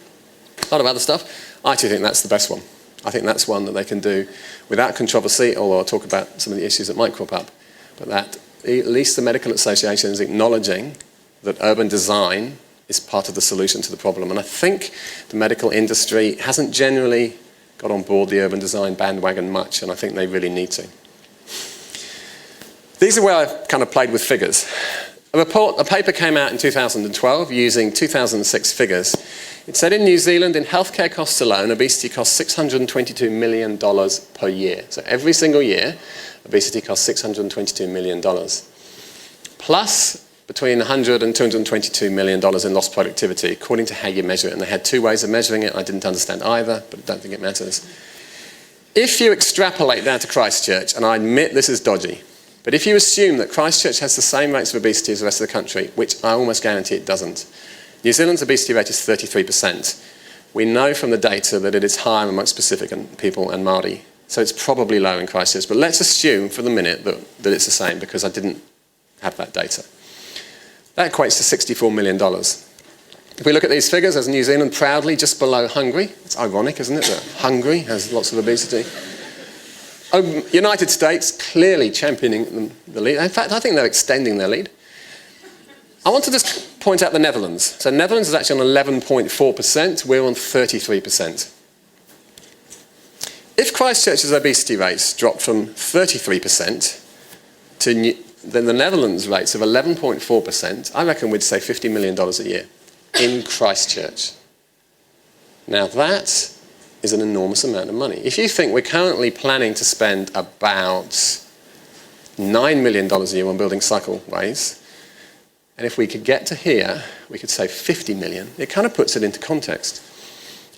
Speaker 1: A lot of other stuff. I actually think that's the best one. I think that's one that they can do without controversy, although I'll talk about some of the issues that might crop up. But that, at least the medical association is acknowledging that urban design is part of the solution to the problem. And I think the medical industry hasn't generally got on board the urban design bandwagon much, and I think they really need to. These are where I've kind of played with figures. A paper came out in 2012 using 2006 figures. It said in New Zealand, in healthcare costs alone, obesity costs $622 million per year. So every single year, obesity costs $622 million. Plus, between $100 and $222 million in lost productivity, according to how you measure it. And they had two ways of measuring it. I didn't understand either, but I don't think it matters. If you extrapolate down to Christchurch, and I admit this is dodgy, but if you assume that Christchurch has the same rates of obesity as the rest of the country, which I almost guarantee it doesn't, New Zealand's obesity rate is 33%. We know from the data that it is higher amongst Pacific people and Māori. So it's probably low in Christchurch. But let's assume for the minute that it's the same, because I didn't have that data. That equates to $64 million. If we look at these figures, as New Zealand proudly just below Hungary, it's ironic, isn't it, that Hungary has lots of obesity. United States clearly championing the lead. In fact, I think they're extending their lead. I want to just point out the Netherlands. So Netherlands is actually on 11.4%. We're on 33%. If Christchurch's obesity rates dropped from 33% to then the Netherlands rates of 11.4%, I reckon we'd save $50 million a year in Christchurch. Now that is an enormous amount of money. If you think we're currently planning to spend about $9 million a year on building cycleways, and if we could get to here, we could save 50 million. It kind of puts it into context.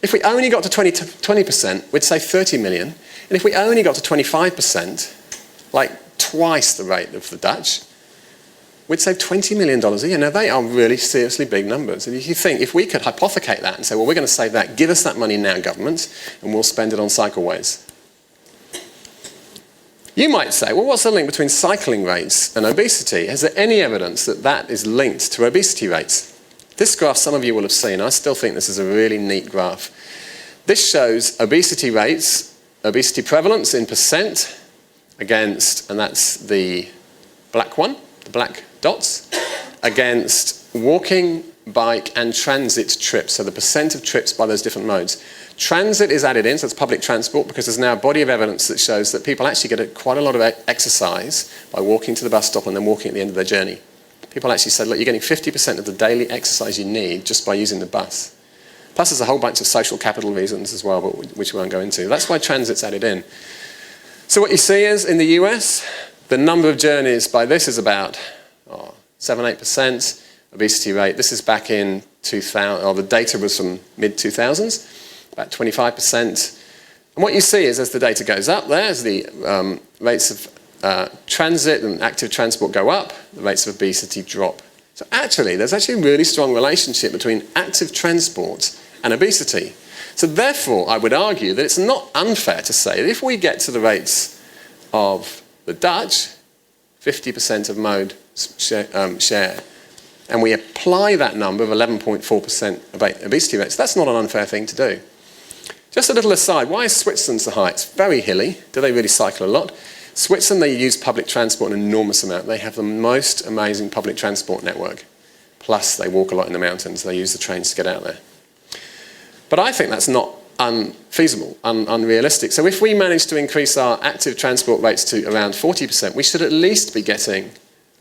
Speaker 1: If we only got to 20%, we'd save 30 million. And if we only got to 25%, like twice the rate of the Dutch, we'd save $20 million a year. Now, they are really seriously big numbers. And if you think, if we could hypothecate that and say, well, we're going to save that, give us that money now, government, and we'll spend it on cycleways. You might say, well, what's the link between cycling rates and obesity? Is there any evidence that that is linked to obesity rates? This graph some of you will have seen. I still think this is a really neat graph. This shows obesity rates, obesity prevalence in percent against, and that's the black one, the black dots, against walking, bike, and transit trips, so the percent of trips by those different modes. Transit is added in, so it's public transport, because there's now a body of evidence that shows that people actually get quite a lot of exercise by walking to the bus stop and then walking at the end of their journey. People actually said, look, you're getting 50% of the daily exercise you need just by using the bus. Plus there's a whole bunch of social capital reasons as well, but which we won't go into. That's why transit's added in. So what you see is, in the US, the number of journeys by this is about 7-8% obesity rate. This is back in 2000, or the data was from mid-2000s, about 25%. And what you see is, as the data goes up there, as the rates of transit and active transport go up, the rates of obesity drop. So actually, there's actually a really strong relationship between active transport and obesity. So therefore, I would argue that it's not unfair to say that if we get to the rates of the Dutch, 50% of mode share, and we apply that number of 11.4% obesity rates, that's not an unfair thing to do. Just a little aside, why is Switzerland so high? It's very hilly. Do they really cycle a lot? Switzerland, they use public transport an enormous amount. They have the most amazing public transport network. Plus, they walk a lot in the mountains. They use the trains to get out there. But I think that's not unfeasible, unrealistic. So if we manage to increase our active transport rates to around 40%, we should at least be getting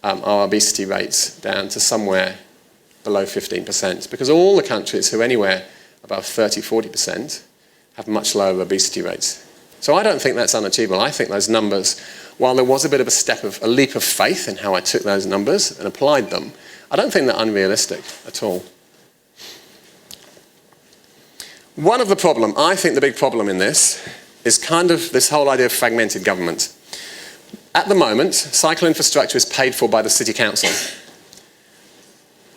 Speaker 1: our obesity rates down to somewhere below 15%, because all the countries who are anywhere above 30-40% have much lower obesity rates. So I don't think that's unachievable. I think those numbers, while there was a bit of a leap of faith in how I took those numbers and applied them, I don't think they're unrealistic at all. One of the problem, I think the big problem in this, is kind of this whole idea of fragmented government. At the moment, cycle infrastructure is paid for by the city council.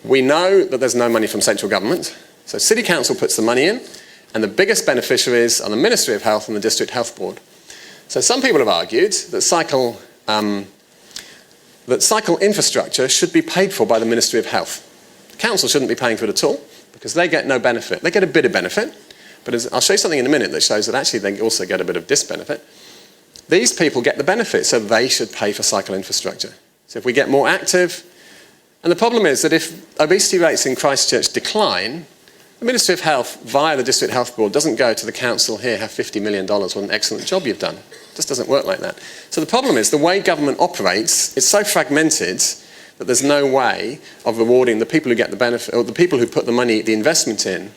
Speaker 1: We know that there's no money from central government, so city council puts the money in, And the biggest beneficiaries are the Ministry of Health and the District Health Board. So some people have argued that cycle infrastructure should be paid for by the Ministry of Health. The council shouldn't be paying for it at all because they get no benefit. They get a bit of benefit, but I'll show you something in a minute that shows that actually they also get a bit of disbenefit. These people get the benefit, so they should pay for cycle infrastructure. So if we get more active, and the problem is that if obesity rates in Christchurch decline, the Ministry of Health, via the District Health Board, doesn't go to the council, here, have $50 million, what an excellent job you've done. It just doesn't work like that. So the problem is the way government operates, it's so fragmented that there's no way of rewarding the people who get the benefit, or the people who put the money, the investment in,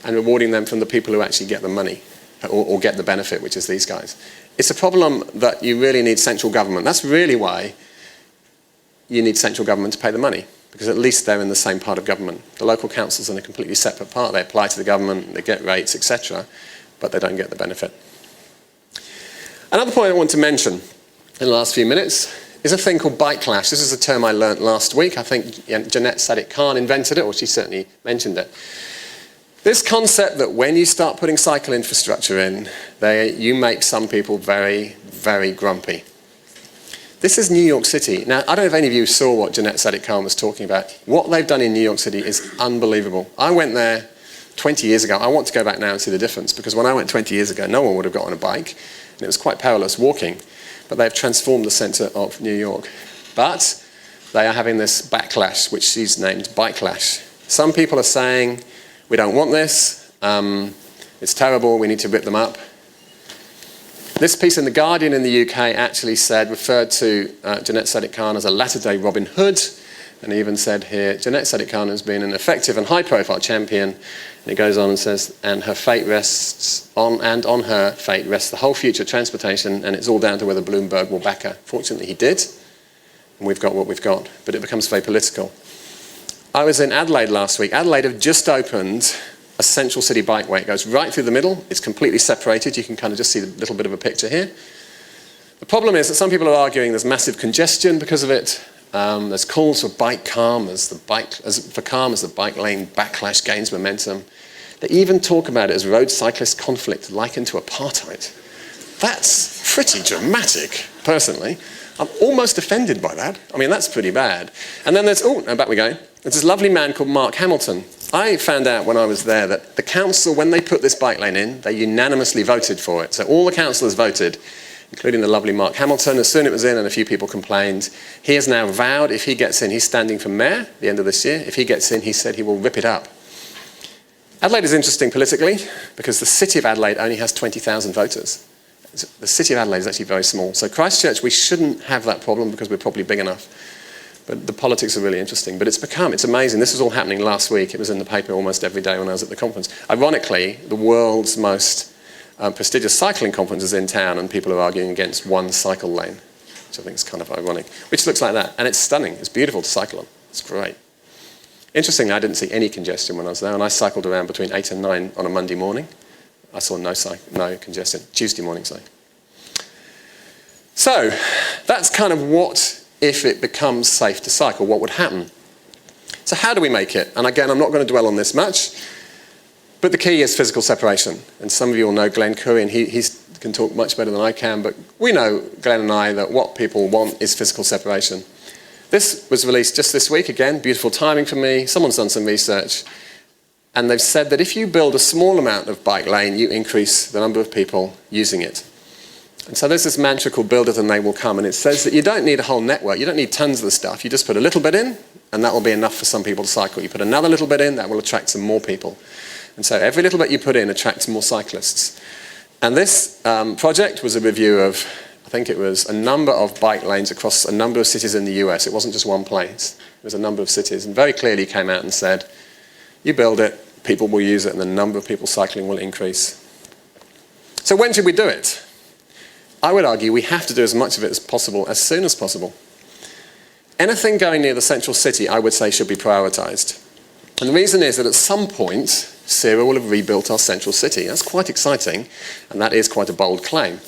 Speaker 1: and rewarding them from the people who actually get the money, or get the benefit, which is these guys. It's a problem that you really need central government. That's really why you need central government to pay the money, because at least they're in the same part of government. The local councils are in a completely separate part. They apply to the government, they get rates, etc., but they don't get the benefit. Another point I want to mention in the last few minutes is a thing called bike clash. This is a term I learnt last week. I think Jeanette Sadiq-Khan invented it, or she certainly mentioned it. This concept that when you start putting cycle infrastructure in, you make some people very, very grumpy. This is New York City. Now, I don't know if any of you saw what Jeanette Sadiq-Khan was talking about. What they've done in New York City is unbelievable. I went there 20 years ago. I want to go back now and see the difference, because when I went 20 years ago, no one would have got on a bike, and it was quite perilous walking. But they've transformed the centre of New York. But they are having this backlash, which she's named bike clash. Some people are saying, we don't want this, it's terrible, we need to rip them up. This piece in The Guardian in the UK actually referred to Jeanette Sadiq-Khan as a latter-day Robin Hood, and even said here, Jeanette Sadiq-Khan has been an effective and high-profile champion, and it goes on and says, and her fate rests on, and on her fate rests the whole future of transportation, and it's all down to whether Bloomberg will back her. Fortunately, he did, and we've got what we've got, but it becomes very political. I was in Adelaide last week. Adelaide have just opened a central city bikeway. It goes right through the middle. It's completely separated. You can kind of just see a little bit of a picture here. The problem is that some people are arguing there's massive congestion because of it. There's calls for bike calm as the bike lane backlash gains momentum. They even talk about it as road cyclist conflict likened to apartheid. That's pretty dramatic, personally. I'm almost offended by that. I mean, that's pretty bad. And then there's, oh, no, back we go. There's this lovely man called Mark Hamilton. I found out when I was there that the council, when they put this bike lane in, they unanimously voted for it. So all the councillors voted, including the lovely Mark Hamilton. As soon as it was in and a few people complained, he has now vowed if he gets in, he's standing for mayor at the end of this year. If he gets in, he said he will rip it up. Adelaide is interesting politically because the city of Adelaide only has 20,000 voters. The city of Adelaide is actually very small. So Christchurch, we shouldn't have that problem because we're probably big enough. But the politics are really interesting. But it's amazing. This was all happening last week. It was in the paper almost every day when I was at the conference. Ironically, the world's most prestigious cycling conference is in town, and people are arguing against one cycle lane, which I think is kind of ironic, which looks like that. And it's stunning. It's beautiful to cycle on. It's great. Interestingly, I didn't see any congestion when I was there, and I cycled around between 8 and 9 on a Monday morning. I saw no congestion. Tuesday morning, sorry. So that's kind of what, if it becomes safe to cycle, what would happen? So how do we make it? And again, I'm not going to dwell on this much, but the key is physical separation. And some of you will know Glenn Curry, and he can talk much better than I can, but we know, Glenn and I, that what people want is physical separation. This was released just this week, again, beautiful timing for me. Someone's done some research, and they've said that if you build a small amount of bike lane, you increase the number of people using it. And so there's this mantra called build it and they will come, and it says that you don't need a whole network, you don't need tons of the stuff, you just put a little bit in, and that will be enough for some people to cycle. You put another little bit in, that will attract some more people. And so every little bit you put in attracts more cyclists. And this project was a review of, I think it was a number of bike lanes across a number of cities in the US. It wasn't just one place, it was a number of cities, and very clearly came out and said, you build it, people will use it, and the number of people cycling will increase. So when should we do it? I would argue we have to do as much of it as possible, as soon as possible. Anything going near the central city, I would say, should be prioritised. And the reason is that at some point, Sarah will have rebuilt our central city. That's quite exciting, and that is quite a bold claim.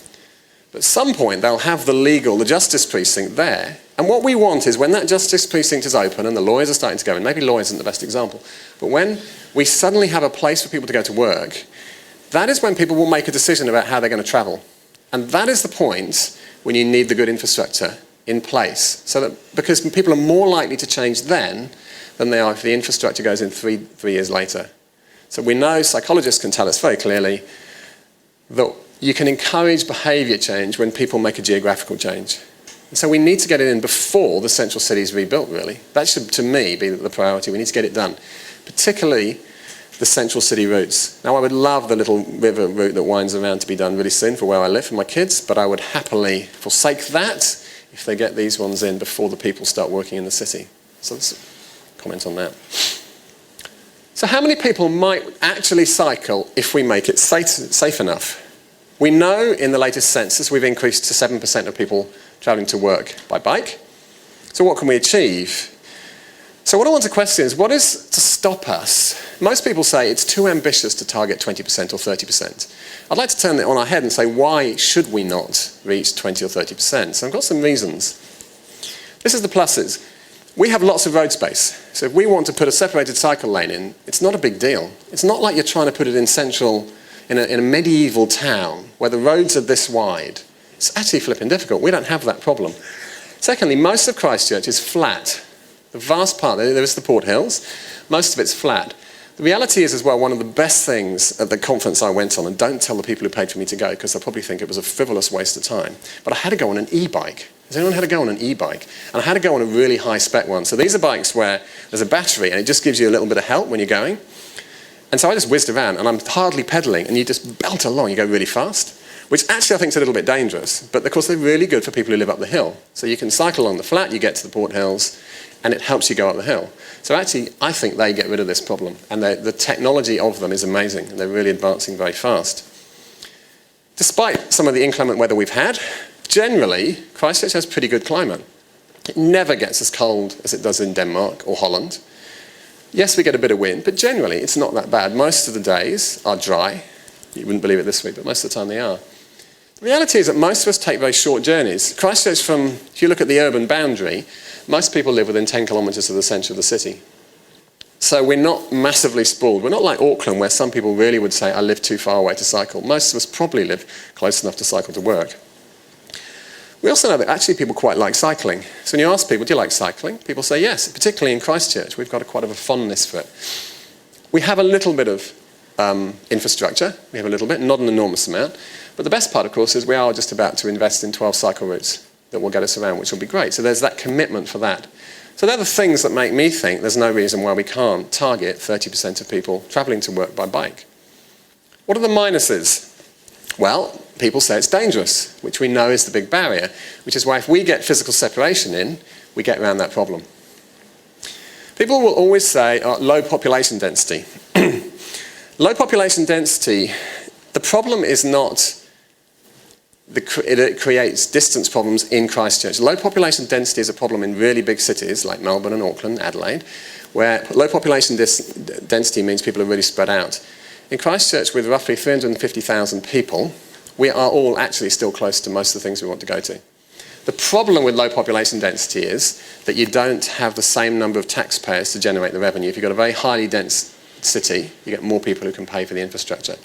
Speaker 1: But at some point, they'll have the justice precinct there. And what we want is when that justice precinct is open and the lawyers are starting to go in, maybe lawyers isn't the best example, but when we suddenly have a place for people to go to work, that is when people will make a decision about how they're going to travel. And that is the point when you need the good infrastructure in place. So that, because people are more likely to change then than they are if the infrastructure goes in three years later. So we know, psychologists can tell us very clearly, that you can encourage behaviour change when people make a geographical change. And so we need to get it in before the central city is rebuilt, really. That should, to me, be the priority. We need to get it done, particularly the central city routes. Now, I would love the little river route that winds around to be done really soon for where I live for my kids, but I would happily forsake that if they get these ones in before the people start working in the city. So let's comment on that. So how many people might actually cycle if we make it safe enough? We know in the latest census we've increased to 7% of people travelling to work by bike. So what can we achieve? So what I want to question is, what is to stop us? Most people say it's too ambitious to target 20% or 30%. I'd like to turn it on our head and say, why should we not reach 20 or 30%? So I've got some reasons. This is the pluses. We have lots of road space. So if we want to put a separated cycle lane in, it's not a big deal. It's not like you're trying to put it in a medieval town where the roads are this wide. It's actually flipping difficult. We don't have that problem. Secondly, most of Christchurch is flat. The vast part, there is the Port Hills, most of it's flat. The reality is as well, one of the best things at the conference I went on, and don't tell the people who paid for me to go because they'll probably think it was a frivolous waste of time, but I had to go on an e-bike. Has anyone had to go on an e-bike? And I had to go on a really high spec one. So these are bikes where there's a battery and it just gives you a little bit of help when you're going. And so I just whizzed around and I'm hardly pedaling and you just belt along, you go really fast, which actually I think is a little bit dangerous, but of course they're really good for people who live up the hill. So you can cycle along the flat, you get to the Port Hills, and it helps you go up the hill. So actually, I think they get rid of this problem. And the technology of them is amazing, and they're really advancing very fast. Despite some of the inclement weather we've had, generally, Christchurch has pretty good climate. It never gets as cold as it does in Denmark or Holland. Yes, we get a bit of wind, but generally, it's not that bad. Most of the days are dry. You wouldn't believe it this week, but most of the time they are. The reality is that most of us take very short journeys. Christchurch, if you look at the urban boundary, most people live within 10 kilometres of the centre of the city. So we're not massively sprawled. We're not like Auckland, where some people really would say, I live too far away to cycle. Most of us probably live close enough to cycle to work. We also know that actually people quite like cycling. So when you ask people, do you like cycling? People say yes, particularly in Christchurch. We've got quite a fondness for it. We have a little bit of infrastructure. We have a little bit, not an enormous amount. But the best part, of course, is we are just about to invest in 12 cycle routes that will get us around, which will be great. So there's that commitment for that. So they're the things that make me think there's no reason why we can't target 30% of people travelling to work by bike. What are the minuses? Well, people say it's dangerous, which we know is the big barrier, which is why if we get physical separation in, we get around that problem. People will always say low population density. Low population density, the problem is not it creates distance problems in Christchurch. Low population density is a problem in really big cities like Melbourne and Auckland, Adelaide, where low population density means people are really spread out. In Christchurch, with roughly 350,000 people, we are all actually still close to most of the things we want to go to. The problem with low population density is that you don't have the same number of taxpayers to generate the revenue. If you've got a very highly dense city, you get more people who can pay for the infrastructure.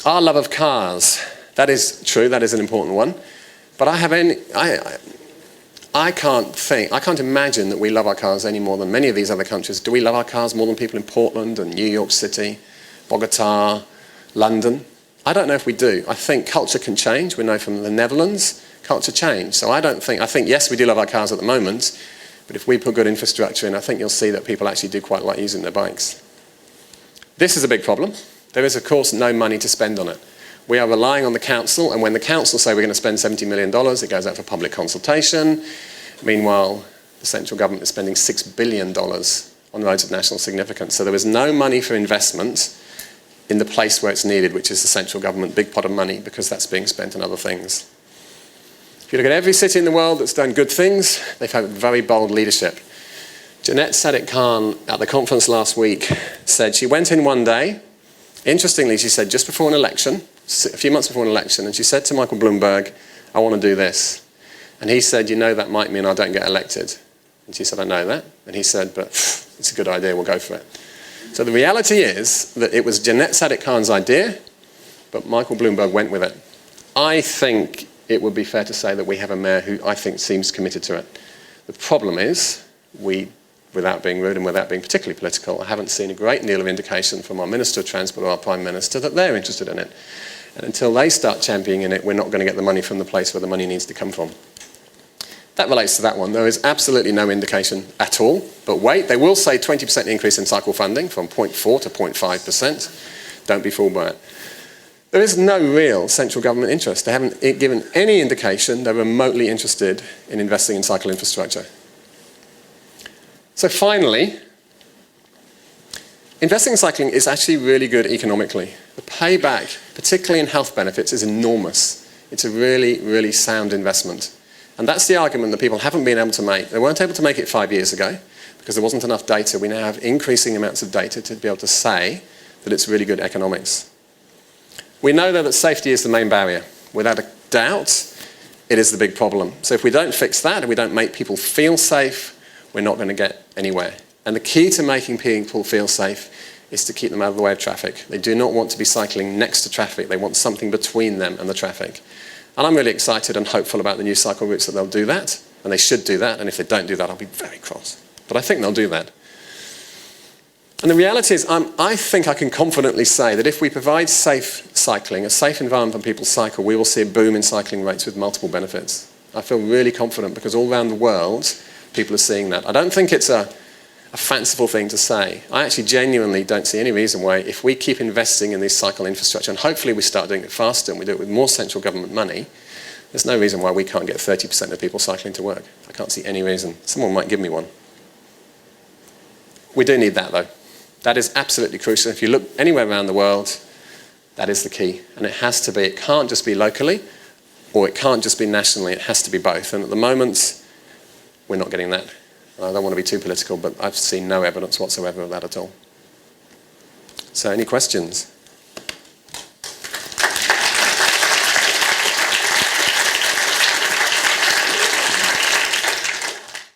Speaker 1: Our love of cars. That is true, that is an important one. But I can't imagine that we love our cars any more than many of these other countries. Do we love our cars more than people in Portland and New York City, Bogota, London? I don't know if we do. I think culture can change. We know from the Netherlands, culture changed. So I think yes, we do love our cars at the moment, but if we put good infrastructure in, I think you'll see that people actually do quite like using their bikes. This is a big problem. There is, of course, no money to spend on it. We are relying on the council, and when the council say we're going to spend $70 million, it goes out for public consultation. Meanwhile, the central government is spending $6 billion on roads of national significance. So there is no money for investment in the place where it's needed, which is the central government, big pot of money, because that's being spent on other things. If you look at every city in the world that's done good things, they've had very bold leadership. Jeanette Sadik Khan at the conference last week said she went in one day. Interestingly, she said just before an election, a few months before an election, and she said to Michael Bloomberg, I want to do this. And he said, you know, that might mean I don't get elected. And she said, I know that. And he said, but it's a good idea, we'll go for it. So the reality is that it was Jeanette Sadiq-Khan's idea, but Michael Bloomberg went with it. I think it would be fair to say that we have a mayor who I think seems committed to it. The problem is, without being rude and without being particularly political, I haven't seen a great deal of indication from our Minister of Transport or our Prime Minister that they're interested in it. And until they start championing it, we're not going to get the money from the place where the money needs to come from. That relates to that one. There is absolutely no indication at all. But wait, they will say 20% increase in cycle funding from 0.4 to 0.5%. Don't be fooled by it. There is no real central government interest. They haven't given any indication they're remotely interested in investing in cycle infrastructure. So finally, investing in cycling is actually really good economically. The payback, particularly in health benefits, is enormous. It's a really, really sound investment. And that's the argument that people haven't been able to make. They weren't able to make it 5 years ago because there wasn't enough data. We now have increasing amounts of data to be able to say that it's really good economics. We know, though, that safety is the main barrier. Without a doubt, it is the big problem. So if we don't fix that and we don't make people feel safe, we're not going to get anywhere. And the key to making people feel safe is to keep them out of the way of traffic. They do not want to be cycling next to traffic. They want something between them and the traffic. And I'm really excited and hopeful about the new cycle routes that they'll do that. And they should do that. And if they don't do that, I'll be very cross. But I think they'll do that. And the reality is, I think I can confidently say that if we provide safe cycling, a safe environment for people to cycle, we will see a boom in cycling rates with multiple benefits. I feel really confident because all around the world, people are seeing that. I don't think it's a fanciful thing to say. I actually genuinely don't see any reason why, if we keep investing in this cycle infrastructure, and hopefully we start doing it faster and we do it with more central government money, there's no reason why we can't get 30% of people cycling to work. I can't see any reason. Someone might give me one. We do need that, though. That is absolutely crucial. If you look anywhere around the world, that is the key. And it has to be. It can't just be locally, or it can't just be nationally. It has to be both. And at the moment, we're not getting that. I don't want to be too political, but I've seen no evidence whatsoever of that at all. So any questions?